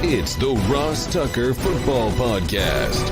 It's the Ross Tucker Football Podcast.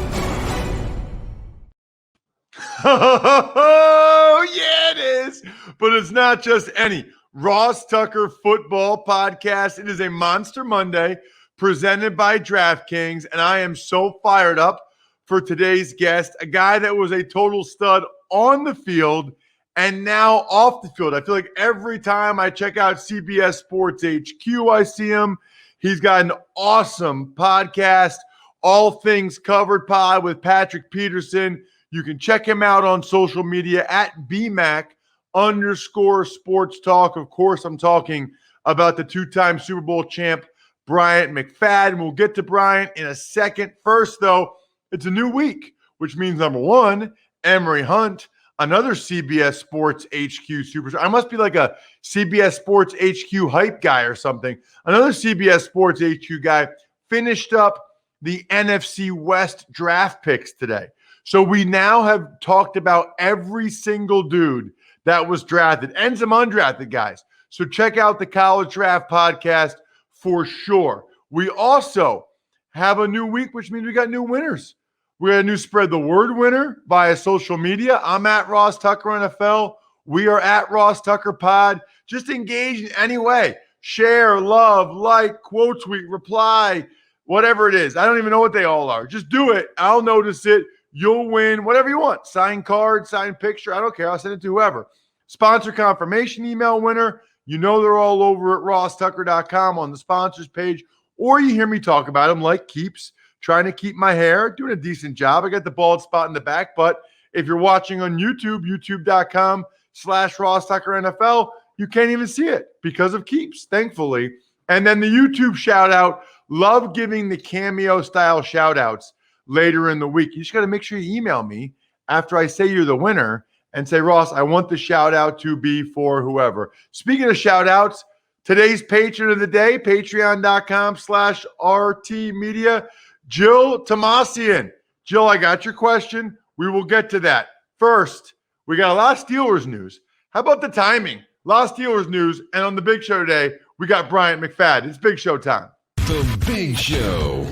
Oh, yeah, it is. But it's not just any Ross Tucker Football Podcast. It is a Monster Monday presented by DraftKings, and I am so fired up for today's guest, a guy that was a total stud on the field and now off the field. I feel like every time I check out CBS Sports HQ, I see him. He's got an awesome podcast, All Things Covered Pod with Patrick Peterson. You can check him out on social media at BMAC_sports talk. Of course, I'm talking about the two-time Super Bowl champ, Bryant McFadden. We'll get to Bryant in a second. First, though, it's a new week, which means, number one, Emory Hunt, another CBS Sports HQ superstar. I must be like a CBS Sports HQ hype guy or something. Another CBS Sports HQ guy finished up the NFC West draft picks today. So we now have talked about every single dude that was drafted and some undrafted guys. So check out the College Draft Podcast for sure. We also have a new week, which means we got new winners. We got a new Spread the Word winner via social media. I'm at Ross Tucker NFL. We are at Ross Tucker Pod. Just engage in any way. Share, love, like, quote tweet, reply, whatever it is. I don't even know what they all are. Just do it. I'll notice it. You'll win whatever you want. Sign card, sign picture. I don't care. I'll send it to whoever. Sponsor confirmation email winner. You know they're all over at rosstucker.com on the sponsors page. Or you hear me talk about them like Keeps. Trying to keep my hair, doing a decent job. I got the bald spot in the back, but if you're watching on YouTube, youtube.com/Ross Tucker NFL, you can't even see it because of Keeps, thankfully. And then the YouTube shout out, love giving the cameo style shout outs later in the week. You just got to make sure you email me after I say you're the winner and say, Ross, I want the shout out to be for whoever. Speaking of shout outs, today's patron of the day, patreon.com/RT Media. Jill Tomasian. Jill, I got your question. We will get to that. First, we got a lot of Steelers news. How about the timing? A lot of Steelers news. And on the big show today, we got Bryant McFadden. It's big show time. The Big Show.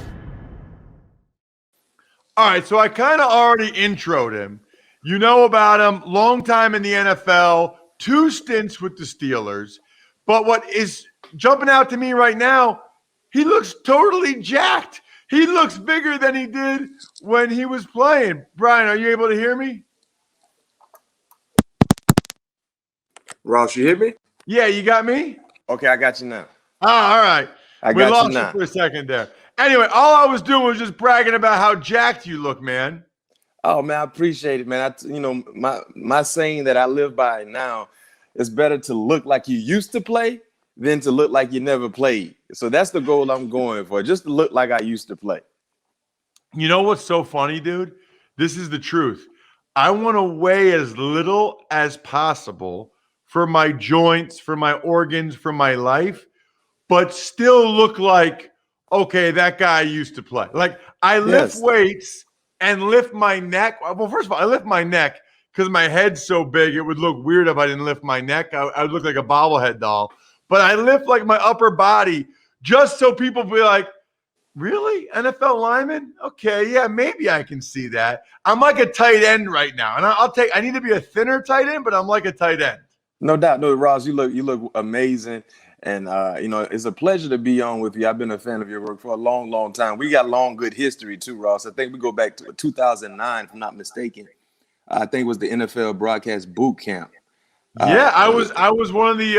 All right, so I kind of already introed him. You know about him. Long time in the NFL. 2 stints with the Steelers. But what is jumping out to me right now, he looks totally jacked. He looks bigger than he did when he was playing. Brian, are you able to hear me? Ross, you hear me? Yeah, you got me? Okay, I got you now. All right. We lost you for a second there. Anyway, all I was doing was just bragging about how jacked you look, man. Oh, man, I appreciate it, man. My saying that I live by now is better to look like you used to play than to look like you never played. So that's the goal I'm going for, just to look like I used to play. You know what's so funny, dude? This is the truth. I want to weigh as little as possible for my joints, for my organs, for my life, but still look like, okay, that guy used to play. Like, I lift weights and lift my neck. Well, first of all, I lift my neck because my head's so big, it would look weird if I didn't lift my neck. I would look like a bobblehead doll. But I lift like my upper body just so people be like, really? NFL lineman? Okay, yeah, maybe I can see that. I'm like a tight end right now. And I need to be a thinner tight end, but I'm like a tight end. No doubt. No, Ross, you look amazing. And, it's a pleasure to be on with you. I've been a fan of your work for a long, long time. We got long, good history too, Ross. I think we go back to 2009, if I'm not mistaken. I think it was the NFL broadcast boot camp. Yeah, I was one of the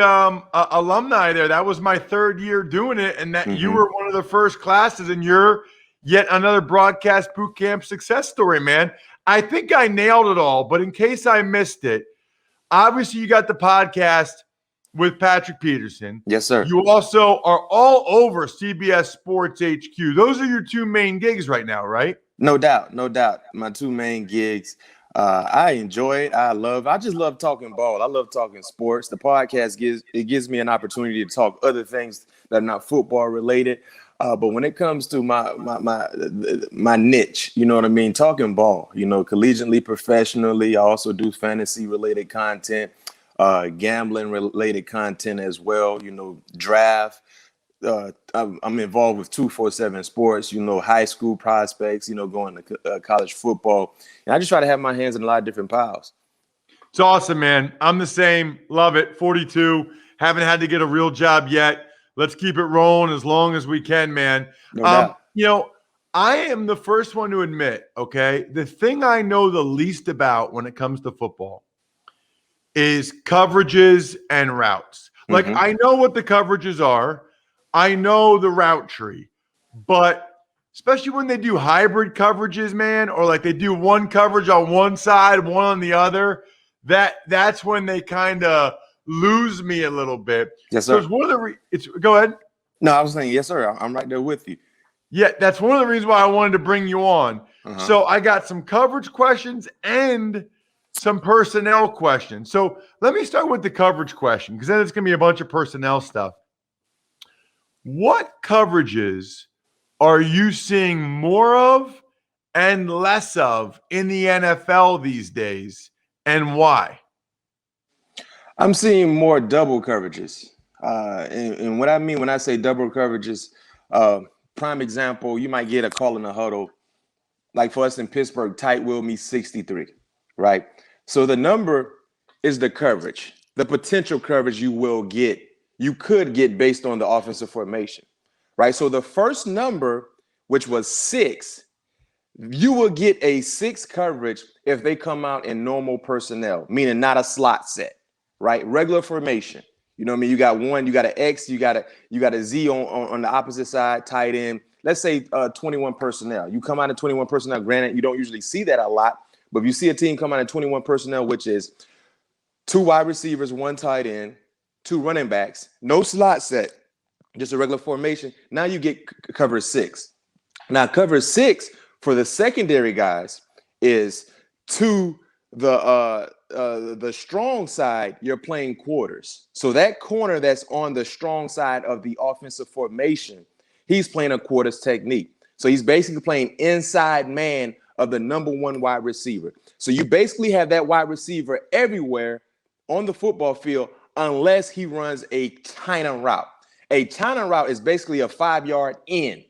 alumni there. That was my 3rd year doing it, and that you were one of the first classes, and you're yet another broadcast boot camp success story, man. I think I nailed it all, but in case I missed it, obviously you got the podcast with Patrick Peterson. Yes, sir. You also are all over CBS Sports HQ. Those are your 2 main gigs right now, right? No doubt. My 2 main gigs. I enjoy it. I just love talking ball. I love talking sports. The podcast gives me an opportunity to talk other things that are not football related. But when it comes to my niche, you know what I mean? Talking ball, collegiately, professionally. I also do fantasy related content. gambling related content as well. Draft. I'm involved with 247 Sports. High school prospects. Going to college football, and I just try to have my hands in a lot of different piles. It's awesome, man. I'm the same. Love it. 42. Haven't had to get a real job yet. Let's keep it rolling as long as we can, man. No doubt. I am the first one to admit, okay, the thing I know the least about when it comes to football is coverages and routes. Like, I know what the coverages are. I know the route tree. But especially when they do hybrid coverages, man, or like they do one coverage on one side, one on the other, that's when they kind of lose me a little bit. Yes, sir. So it's one of the go ahead. No, I was saying, yes, sir. I'm right there with you. Yeah, that's one of the reasons why I wanted to bring you on. So I got some coverage questions and some personnel questions. So let me start with the coverage question, because then it's going to be a bunch of personnel stuff. What coverages are you seeing more of and less of in the NFL these days, and why? I'm seeing more double coverages. And what I mean when I say double coverages, prime example, you might get a call in a huddle. Like for us in Pittsburgh, tight will me 63, right? So the number is the coverage, the potential coverage you could get based on the offensive formation, right? So the first number, which was 6, you will get a 6 coverage if they come out in normal personnel, meaning not a slot set, right? Regular formation. You know what I mean? You got 1, you got an X, you got a Z on the opposite side, tight end. Let's say 21 personnel. You come out in 21 personnel. Granted, you don't usually see that a lot, but if you see a team come out in 21 personnel, which is 2 wide receivers, 1 tight end, 2 running backs, no slot set, just a regular formation. Now you get cover 6. Now cover 6 for the secondary guys is to the strong side. You're playing quarters. So that corner that's on the strong side of the offensive formation, he's playing a quarters technique. So he's basically playing inside man of the number 1 wide receiver. So you basically have that wide receiver everywhere on the football field unless he runs a China route. A China route is basically a 5-yard in,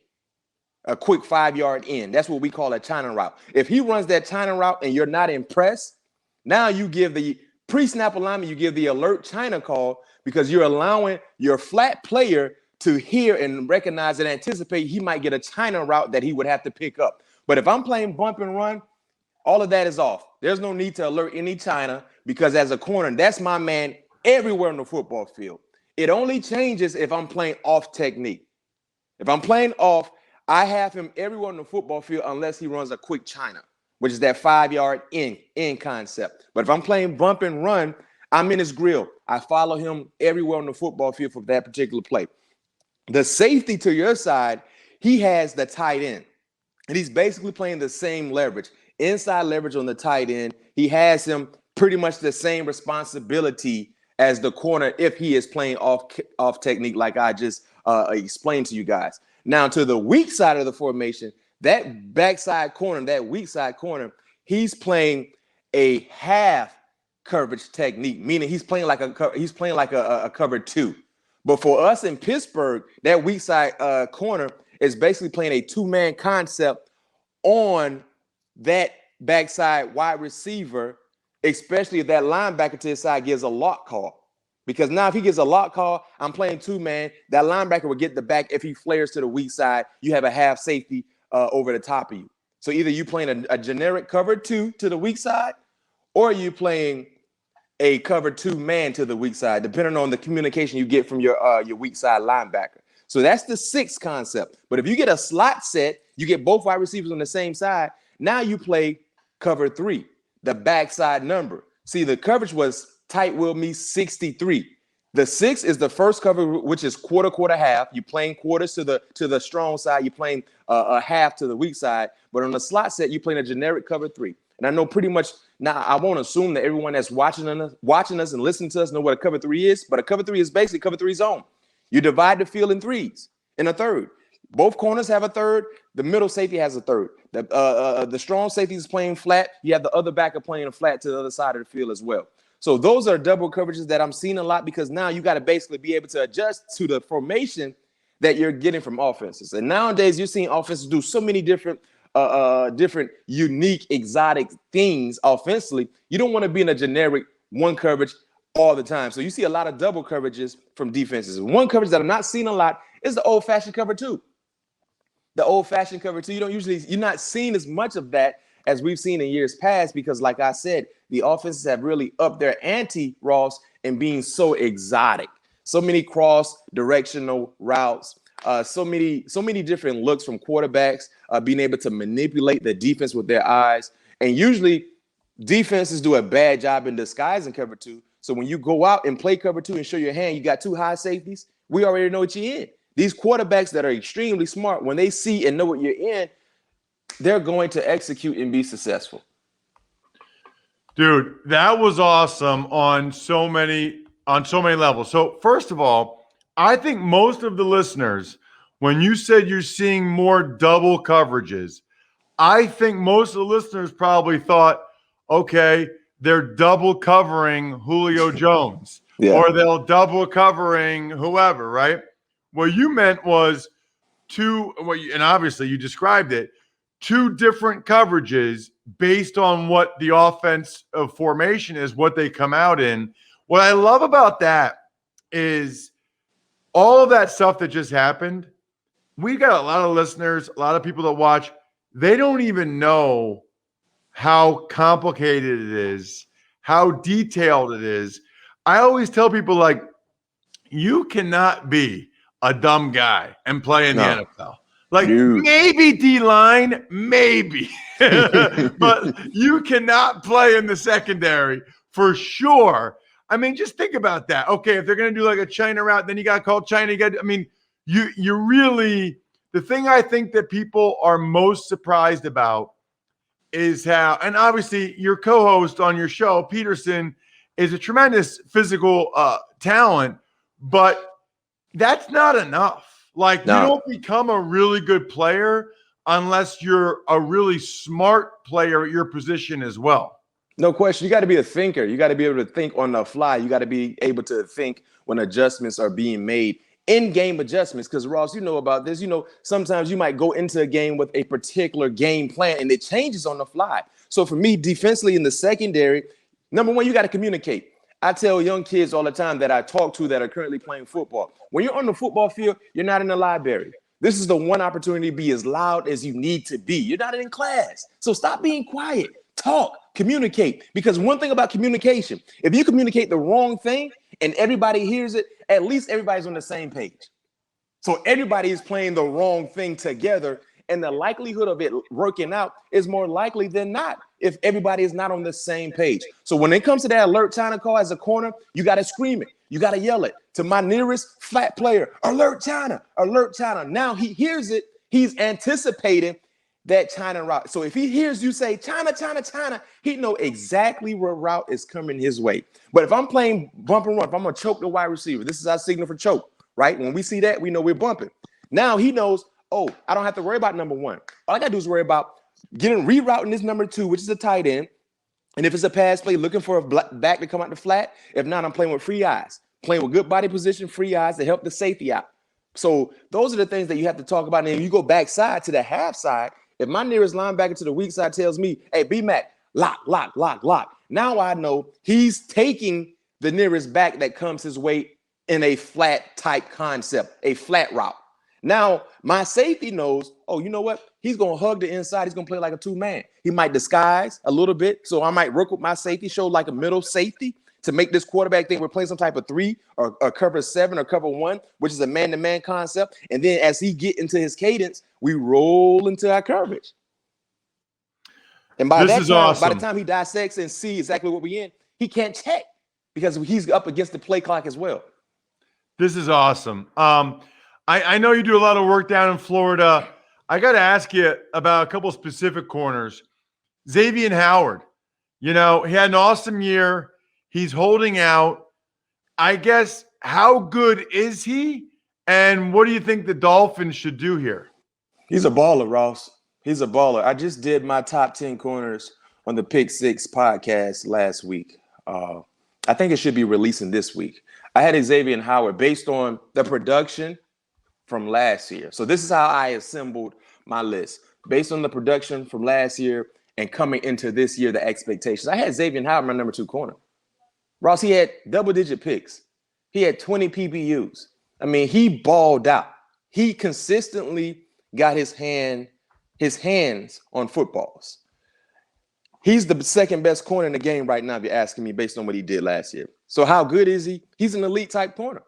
a quick 5-yard in. That's what we call a China route. If he runs that China route and you're not impressed, now you give the pre-snap alignment, you give the alert China call, because you're allowing your flat player to hear and recognize and anticipate he might get a China route that he would have to pick up. But if I'm playing bump and run, all of that is off. There's no need to alert any China, because as a corner, that's my man everywhere on the football field. It only changes if I'm playing off technique. If I'm playing off, I have him everywhere on the football field unless he runs a quick China, which is that 5-yard in concept. But if I'm playing bump and run, I'm in his grill. I follow him everywhere on the football field for that particular play. The safety to your side, he has the tight end. And he's basically playing the same leverage. Inside leverage on the tight end. He has him pretty much the same responsibility as the corner if he is playing off technique, like I just explained to you guys. Now, to the weak side of the formation, that backside corner, that weak side corner, he's playing a half coverage technique, meaning he's playing like a cover 2. But for us in Pittsburgh, that weak side corner is basically playing a 2-man concept on that backside wide receiver, especially if that linebacker to his side gives a lock call. Because now if he gives a lock call, I'm playing 2-man. That linebacker will get the back. If he flares to the weak side, you have a half safety over the top of you. So either you playing a generic cover 2 to the weak side, or you playing a cover 2-man to the weak side, depending on the communication you get from your weak side linebacker. So that's the 6 concept. But if you get a slot set, you get both wide receivers on the same side. Now you play cover 3, the backside number. See, the coverage was tight will me 63. The 6 is the first cover, which is quarter, half. You're playing quarters to the strong side. You're playing a half to the weak side. But on the slot set, you're playing a generic cover 3. And I know pretty much now, I won't assume that everyone that's watching us and listening to us know what a cover 3 is. But a cover 3 is basically cover 3 zone. You divide the field in 3s, in a third. Both corners have a third. The middle safety has a third. The strong safety is playing flat. You have the other backer playing a flat to the other side of the field as well. So those are double coverages that I'm seeing a lot because now you got to basically be able to adjust to the formation that you're getting from offenses. And nowadays you're seeing offenses do so many different unique, exotic things offensively. You don't want to be in a generic one coverage all the time. So you see a lot of double coverages from defenses. One coverage that I'm not seeing a lot is the old-fashioned cover two. The old-fashioned cover two, you're not seeing as much of that as we've seen in years past because, like I said, the offenses have really upped their ante, Ross, in being so exotic. So many cross-directional routes, so many different looks from quarterbacks, being able to manipulate the defense with their eyes. And usually defenses do a bad job in disguising cover two. So when you go out and play cover two and show your hand, you got two high safeties, we already know what you're in. These quarterbacks that are extremely smart, when they see and know what you're in, they're going to execute and be successful. Dude, that was awesome on so many levels. So first of all, I think most of the listeners, when you said you're seeing more double coverages, I think most of the listeners probably thought, okay, they're double covering Julio Jones or they'll double covering whoever, right? What you meant was and obviously you described it, two different coverages based on what the offense of formation is, what they come out in. What I love about that is all of that stuff that just happened. We got a lot of listeners, a lot of people that watch. They don't even know how complicated it is, how detailed it is. I always tell people, like, you cannot be a dumb guy and play in the NFL. Like, maybe D-line, maybe. But you cannot play in the secondary for sure. I mean, just think about that. Okay, if they're going to do like a China route, then you got to call China. You really – the thing I think that people are most surprised about is how – and obviously your co-host on your show, Peterson, is a tremendous physical talent, but that's not enough. Like, you don't become a really good player unless you're a really smart player at your position as well. No question. You got to be a thinker. You got to be able to think on the fly. You got to be able to think when adjustments are being made, in-game adjustments. Because, Ross, you know about this. You know, sometimes you might go into a game with a particular game plan and it changes on the fly. So for me, defensively in the secondary, number one, you got to communicate. I tell young kids all the time that I talk to that are currently playing football, when you're on the football field, you're not in the library. This is the one opportunity to be as loud as you need to be. You're not in class. So stop being quiet. Talk, communicate. Because one thing about communication, if you communicate the wrong thing and everybody hears it, at least everybody's on the same page. So everybody is playing the wrong thing together. And the likelihood of it working out is more likely than not if everybody is not on the same page. So when it comes to that alert China call as a corner, you got to scream it. You got to yell it to my nearest flat player, alert China, alert China. Now he hears it. He's anticipating that China route. So if he hears you say China, China, China, he know exactly what route is coming his way. But if I'm playing bump and run, if I'm going to choke the wide receiver, this is our signal for choke, right? When we see that, we know we're bumping. Now he knows, oh, I don't have to worry about number one. All I got to do is worry about rerouting this number two, which is a tight end. And if it's a pass play, looking for a back to come out the flat. If not, I'm playing with free eyes, playing with good body position, free eyes to help the safety out. So those are the things that you have to talk about. And then you go backside to the half side. If my nearest linebacker to the weak side tells me, hey, B-Mac, lock, lock, lock, lock. Now I know he's taking the nearest back that comes his way in a flat type concept, a flat route. Now, my safety knows, oh, you know what? He's going to hug the inside. He's going to play like a two-man. He might disguise a little bit. So I might work with my safety, show like a middle safety to make this quarterback think we're playing some type of 3 or cover 7 or cover 1, which is a man-to-man concept. And then as he get into his cadence, we roll into our coverage. And by the time he dissects and sees exactly what we're in, he can't check because he's up against the play clock as well. This is awesome. I know you do a lot of work down in Florida. I got to ask you about a couple specific corners. Xavier Howard, you know, he had an awesome year. He's holding out. I guess, how good is he? And what do you think the Dolphins should do here? He's a baller, Ross. He's a baller. I just did my top 10 corners on the Pick Six podcast last week. I think it should be releasing this week. I had Xavier Howard based on the production from last year. So this is how I assembled my list based on the production from last year and coming into this year, the expectations. I had Xavier Howard my number 2 corner. Ross, he had double-digit picks. He had 20 PBUs. I mean, he balled out. He consistently got his hands on footballs. He's the second best corner in the game right now, if you're asking me, based on what he did last year. So how good is he? He's an elite type corner.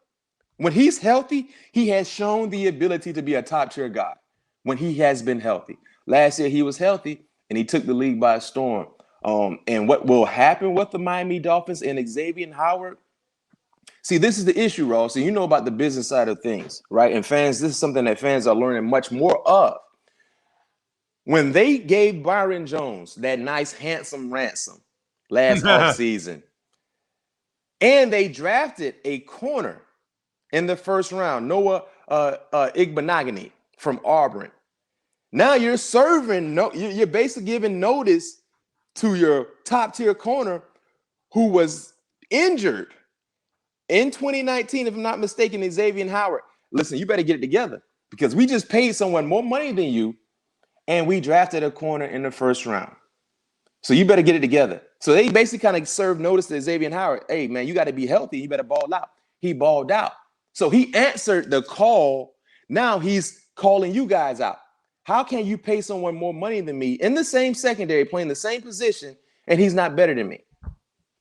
When he's healthy, he has shown the ability to be a top tier guy when he has been healthy. Last year, he was healthy and he took the league by storm. And what will happen with the Miami Dolphins and Xavier Howard? See, this is the issue, Ross. So you know about the business side of things, right? And fans, this is something that fans are learning much more of. When they gave Byron Jones that nice, handsome ransom last offseason, and they drafted a corner in the first round, Noah Igbenogany from Auburn. Now you're you're basically giving notice to your top tier corner who was injured in 2019, if I'm not mistaken, Xavier Howard. Listen, you better get it together because we just paid someone more money than you and we drafted a corner in the first round. So you better get it together. So they basically kind of served notice to Xavier Howard. Hey, man, you got to be healthy. You better ball out. He balled out. So he answered the call. Now he's calling you guys out. How can you pay someone more money than me in the same secondary, playing the same position, and he's not better than me?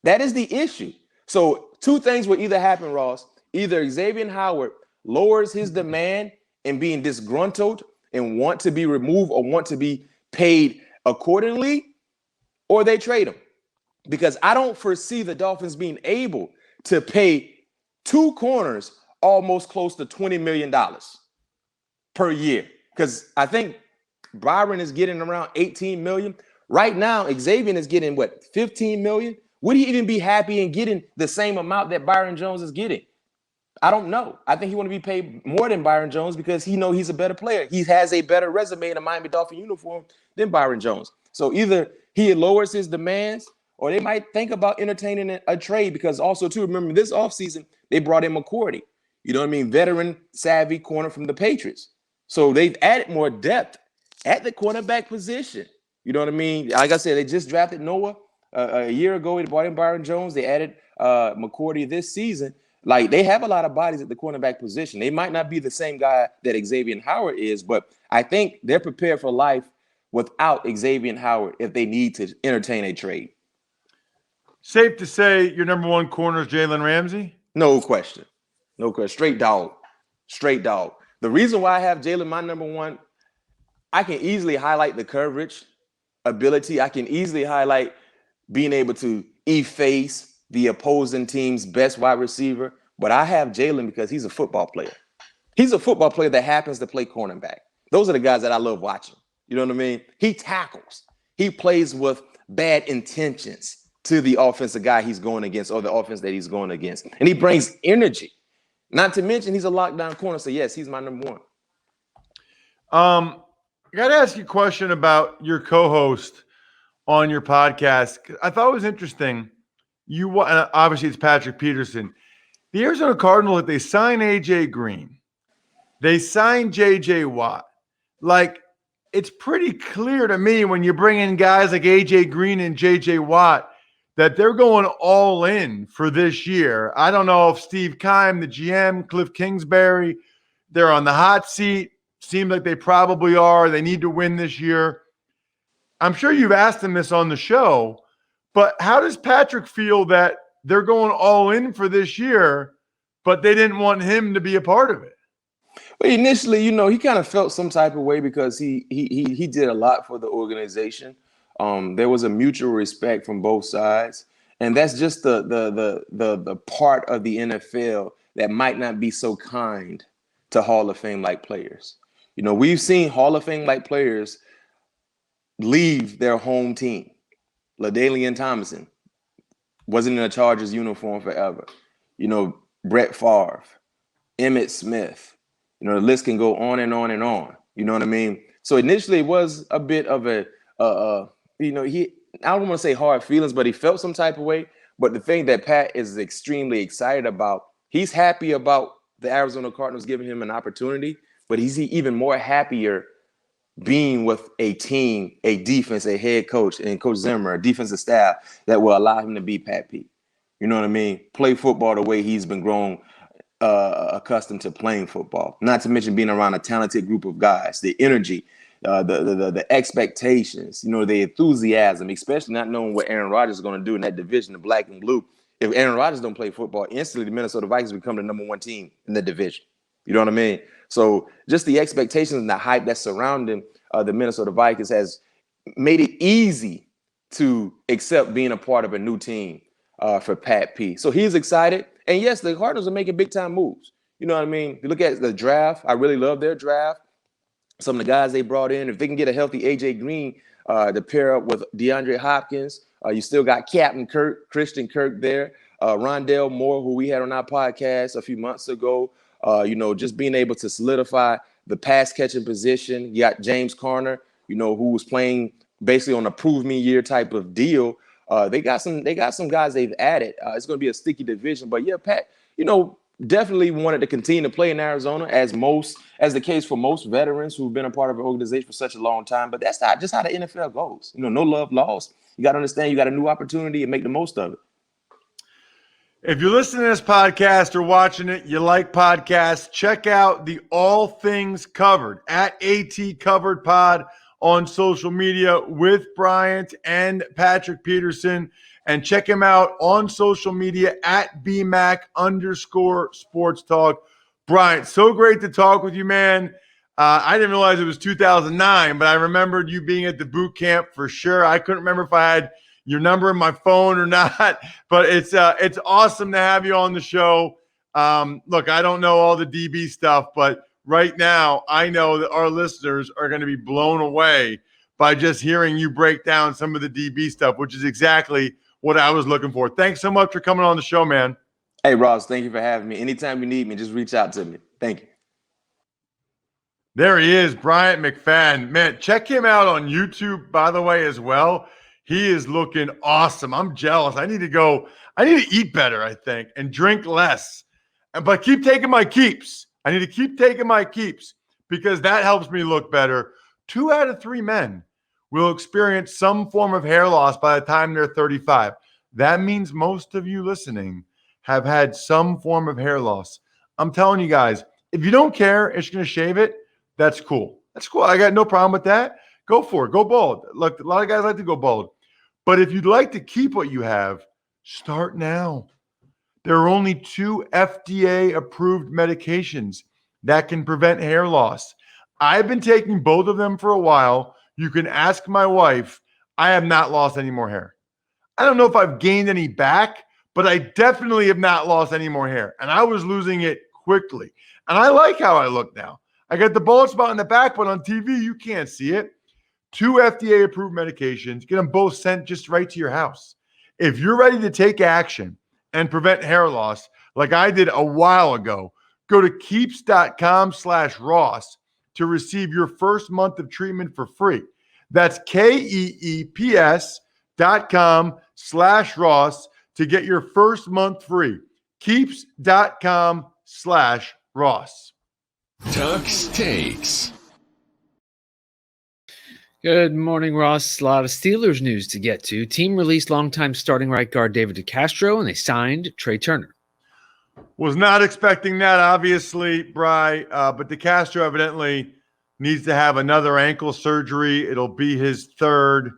That is the issue. So 2 things will either happen, Ross. Either Xavier Howard lowers his demand and being disgruntled and want to be removed or want to be paid accordingly, or they trade him. Because I don't foresee the Dolphins being able to pay 2 corners almost close to $20 million per year. Because I think Byron is getting around $18 million. Right now, Xavier is getting, what, $15 million? Would he even be happy in getting the same amount that Byron Jones is getting? I don't know. I think he want to be paid more than Byron Jones because he knows he's a better player. He has a better resume in a Miami Dolphin uniform than Byron Jones. So either he lowers his demands or they might think about entertaining a trade because also, too, remember this offseason, they brought in McCourty. You know what I mean? Veteran, savvy corner from the Patriots. So they've added more depth at the cornerback position. You know what I mean? Like I said, they just drafted Noah a year ago. They brought in Byron Jones. They added McCourty this season. Like, they have a lot of bodies at the cornerback position. They might not be the same guy that Xavier Howard is, but I think they're prepared for life without Xavier Howard if they need to entertain a trade. Safe to say your number 1 corner is Jalen Ramsey? No question. No question. Straight dog. Straight dog. The reason why I have Jalen my number 1, I can easily highlight the coverage ability. I can easily highlight being able to efface the opposing team's best wide receiver. But I have Jalen because he's a football player. He's a football player that happens to play cornerback. Those are the guys that I love watching. You know what I mean? He tackles. He plays with bad intentions to the offensive guy he's going against or the offense that he's going against. And he brings energy. Not to mention he's a lockdown corner. So, yes, he's my number 1. I got to ask you a question about your co-host on your podcast. I thought it was interesting. Obviously, it's Patrick Peterson. The Arizona Cardinals, they signed A.J. Green. They signed J.J. Watt. Like, it's pretty clear to me when you bring in guys like A.J. Green and J.J. Watt that they're going all in for this year. I don't know if Steve Keim, the GM, Cliff Kingsbury, they're on the hot seat. Seems like they probably are. They need to win this year. I'm sure you've asked them this on the show, but how does Patrick feel that they're going all in for this year, but they didn't want him to be a part of it? Well, initially, he kind of felt some type of way because he did a lot for the organization. There was a mutual respect from both sides, and that's just the part of the NFL that might not be so kind to Hall of Fame like players. We've seen Hall of Fame like players leave their home team. LaDainian Tomlinson wasn't in a Chargers uniform forever. Brett Favre, Emmitt Smith. The list can go on and on and on. You know what I mean? So initially it was a bit of I don't want to say hard feelings, but he felt some type of way. But the thing that Pat is extremely excited about, he's happy about the Arizona Cardinals giving him an opportunity, but he's even more happier being with a team, a defense, a head coach, and Coach Zimmer, a defensive staff that will allow him to be Pat Pete. You know what I mean? Play football the way he's been grown accustomed to playing football. Not to mention being around a talented group of guys, the energy, the expectations, the enthusiasm, especially not knowing what Aaron Rodgers is going to do in that division, the black and blue. If Aaron Rodgers don't play football, instantly the Minnesota Vikings become the number one team in the division. You know what I mean? So just the expectations and the hype that's surrounding the Minnesota Vikings has made it easy to accept being a part of a new team for Pat P. So he's excited. And yes, the Cardinals are making big-time moves. You know what I mean? You look at the draft. I really love their draft. Some of the guys they brought in, if they can get a healthy A.J. Green to pair up with DeAndre Hopkins, you still got Captain Christian Kirk there, Rondale Moore, who we had on our podcast a few months ago, just being able to solidify the pass catching position. You got James Conner, who was playing basically on a prove me year type of deal. They got some guys they've added. It's going to be a sticky division, but yeah, Pat, definitely wanted to continue to play in Arizona as the case for most veterans who've been a part of an organization for such a long time. But that's not just how the NFL goes. No love lost. You got to understand you got a new opportunity and make the most of it. If you're listening to this podcast or watching it, you like podcasts, check out the All Things Covered at AT Covered Pod on social media with Bryant and Patrick Peterson. And check him out on social media at BMAC_sports talk. Bryant, so great to talk with you, man. I didn't realize it was 2009, but I remembered you being at the boot camp for sure. I couldn't remember if I had your number in my phone or not, but it's awesome to have you on the show. Look, I don't know all the DB stuff, but right now I know that our listeners are going to be blown away by just hearing you break down some of the DB stuff, which is exactly what I was looking for. Thanks so much for coming on the show, man. Hey, Ross, thank you for having me. Anytime you need me, just reach out to me. Thank you. There he is, Bryant McFadden. Man, check him out on YouTube, by the way, as well. He is looking awesome. I'm jealous. I need to eat better, I think, and drink less. But keep taking my keeps. I need to keep taking my keeps because that helps me look better. 2 out of 3 men will experience some form of hair loss by the time they're 35. That means most of you listening have had some form of hair loss. I'm telling you guys, if you don't care, it's going to shave it. That's cool. That's cool. I got no problem with that. Go for it. Go bald. Look, a lot of guys like to go bald. But if you'd like to keep what you have, start now. There are only 2 FDA-approved medications that can prevent hair loss. I've been taking both of them for a while. You can ask my wife. I have not lost any more hair. I don't know if I've gained any back, but I definitely have not lost any more hair. And I was losing it quickly. And I like how I look now. I got the bald spot in the back, but on TV, you can't see it. 2 FDA-approved medications. Get them both sent just right to your house. If you're ready to take action and prevent hair loss, like I did a while ago, go to keeps.com/Ross to receive your first month of treatment for free. That's KEEPS.com/Ross to get your first month free. Keeps.com/Ross. Tuck's Takes. Good morning, Ross. A lot of Steelers news to get to. Team released longtime starting right guard David DeCastro, and they signed Trey Turner. Was not expecting that, obviously, Bry, but DeCastro evidently needs to have another ankle surgery. It'll be his 3rd.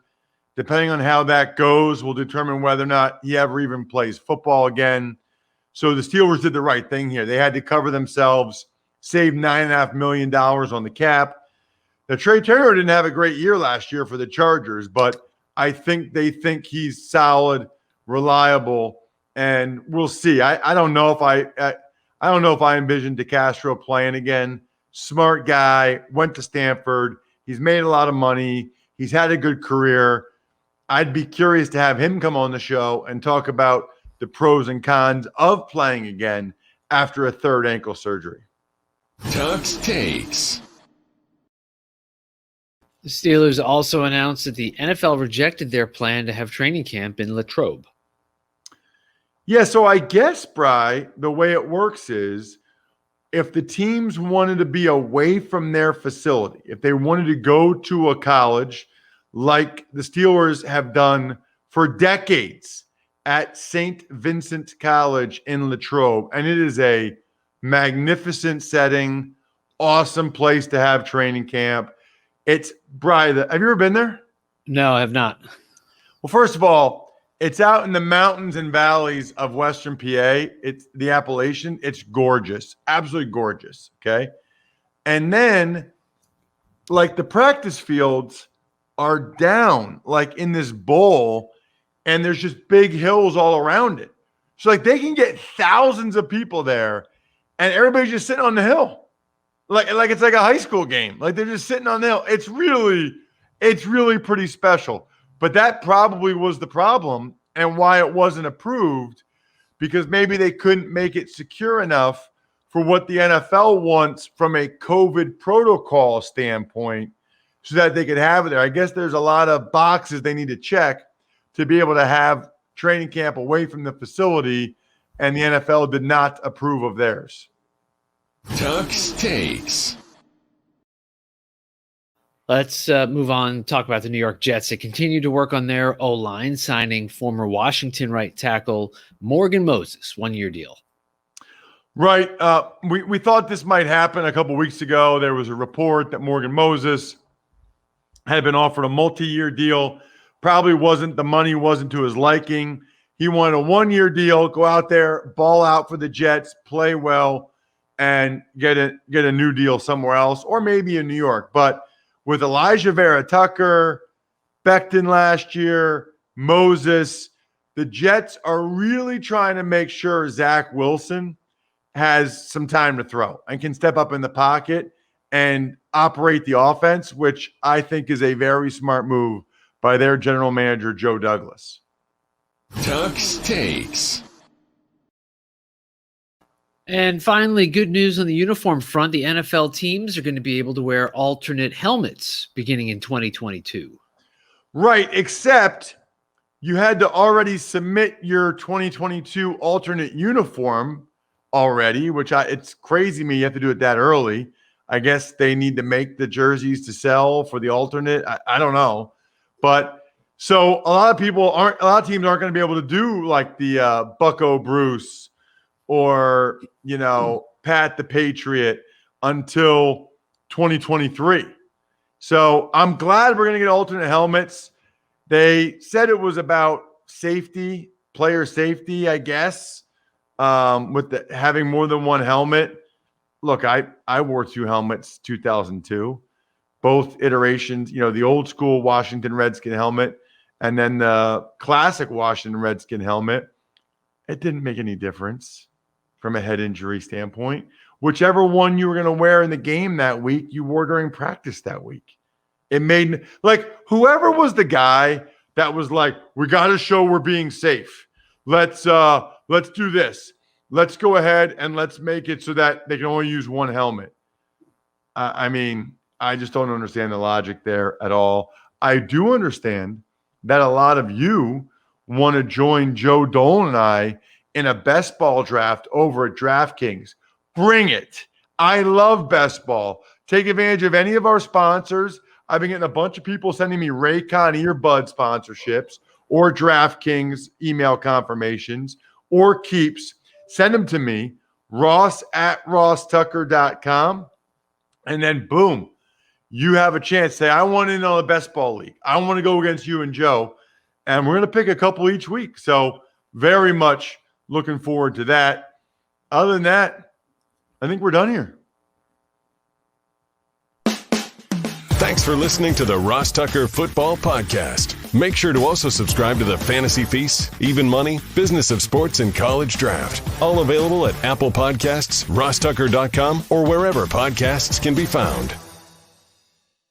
Depending on how that goes, will determine whether or not he ever even plays football again. So the Steelers did the right thing here. They had to cover themselves, save $9.5 million on the cap. Now, Trey Turner didn't have a great year last year for the Chargers, but I think they think he's solid, reliable, and we'll see. I don't know if I envision DeCastro playing again. Smart guy, went to Stanford. He's made a lot of money. He's had a good career. I'd be curious to have him come on the show and talk about the pros and cons of playing again after a 3rd ankle surgery. Tuck's Takes. The Steelers also announced that the NFL rejected their plan to have training camp in Latrobe. Yeah, so I guess, Bry, the way it works is if the teams wanted to be away from their facility, if they wanted to go to a college like the Steelers have done for decades at St. Vincent College in Latrobe, and it is a magnificent setting, awesome place to have training camp. It's Bry. Have you ever been there? No, I have not. Well, first of all, it's out in the mountains and valleys of Western PA. It's the Appalachian. It's gorgeous, absolutely gorgeous. Okay. And then, like, the practice fields are down, like in this bowl, and there's just big hills all around it. So, like, they can get thousands of people there, and everybody's just sitting on the hill. Like it's like a high school game. Like, they're just sitting on the hill. It's really pretty special. But that probably was the problem and why it wasn't approved, because maybe they couldn't make it secure enough for what the NFL wants from a COVID protocol standpoint so that they could have it there. I guess there's a lot of boxes they need to check to be able to have training camp away from the facility, and the NFL did not approve of theirs. Tuck's Takes. Let's move on, talk about the New York Jets. They continue to work on their O-line, signing former Washington right tackle Morgan Moses, 1-year deal. Right. We thought this might happen a couple weeks ago. There was a report that Morgan Moses had been offered a multi-year deal. Probably the money wasn't to his liking. He wanted a 1-year deal, go out there, ball out for the Jets, play well, and get a new deal somewhere else, or maybe in New York. But with Elijah Vera Tucker, Becton last year, Moses, the Jets are really trying to make sure Zach Wilson has some time to throw and can step up in the pocket and operate the offense, which I think is a very smart move by their general manager, Joe Douglas. Tuck's Takes. And finally, good news on the uniform front. The NFL teams are going to be able to wear alternate helmets beginning in 2022. Right, except you had to already submit your 2022 alternate uniform already, which it's crazy to me you have to do it that early. I guess they need to make the jerseys to sell for the alternate. I don't know. But so a lot of teams aren't going to be able to do like the Bucko Bruce or, Pat the Patriot until 2023. So I'm glad we're going to get alternate helmets. They said it was about safety, player safety, I guess, with having more than one helmet. Look, I wore 2 helmets 2002, both iterations, the old school Washington Redskin helmet and then the classic Washington Redskin helmet. It didn't make any difference from a head injury standpoint. Whichever one you were going to wear in the game that week, you wore during practice that week. It made, like, whoever was the guy that was like, we got to show we're being safe. Let's do this. Let's go ahead and let's make it so that they can only use one helmet. I just don't understand the logic there at all. I do understand that a lot of you want to join Joe Dolan and I in a best ball draft over at DraftKings. Bring it. I love best ball. Take advantage of any of our sponsors. I've been getting a bunch of people sending me Raycon earbud sponsorships or DraftKings email confirmations or keeps. Send them to me, ross@rosstucker.com. And then boom, you have a chance. Say, I want in on the best ball league. I want to go against you and Joe. And we're going to pick a couple each week. So very much looking forward to that. Other than that, I think we're done here. Thanks for listening to the Ross Tucker Football Podcast. Make sure to also subscribe to the Fantasy Feast, Even Money, Business of Sports, and College Draft. All available at Apple Podcasts, rosstucker.com, or wherever podcasts can be found.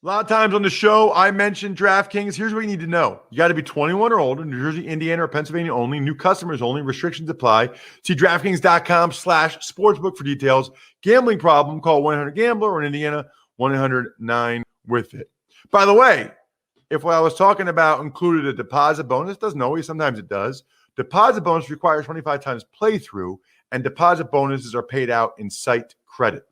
A lot of times on the show, I mentioned DraftKings. Here's what you need to know. You got to be 21 or older, New Jersey, Indiana, or Pennsylvania only. New customers only. Restrictions apply. See DraftKings.com/sportsbook for details. Gambling problem, call 1-800-GAMBLER, or in Indiana, 1-800-9-WITH-IT. By the way, if what I was talking about included a deposit bonus, doesn't always, sometimes it does. Deposit bonus requires 25 times playthrough, and deposit bonuses are paid out in site credit.